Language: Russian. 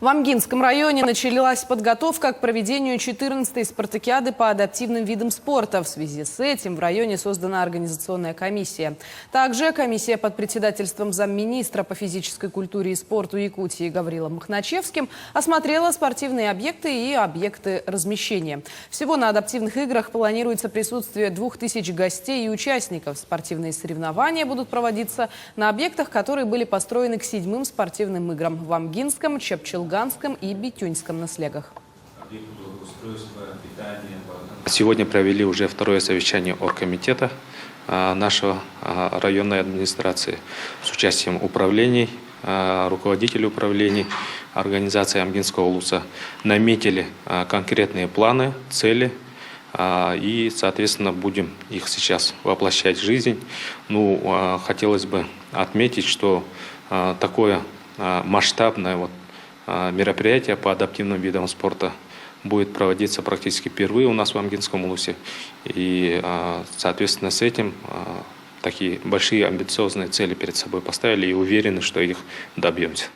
В Амгинском районе началась подготовка к проведению 14-й спартакиады по адаптивным видам спорта. В связи с этим в районе создана организационная комиссия. Также комиссия под председательством замминистра по физической культуре и спорту Якутии Гаврилом Махначевским осмотрела спортивные объекты и объекты размещения. Всего на адаптивных играх планируется присутствие 2000 гостей и участников. Спортивные соревнования будут проводиться на объектах, которые были построены к 7-м спортивным играм в Амгинском, Чепчелганском и Битюньском наслегах. Сегодня провели уже второе совещание оргкомитета нашего районной администрации с участием управлений, руководителей управлений организации Амгинского улуса. Наметили конкретные планы, цели и, соответственно, будем их сейчас воплощать в жизнь. Хотелось бы отметить, что такое масштабное мероприятие по адаптивным видам спорта будет проводиться практически впервые у нас в Амгинском улусе. И, соответственно, с этим такие большие амбициозные цели перед собой поставили и уверены, что их добьемся.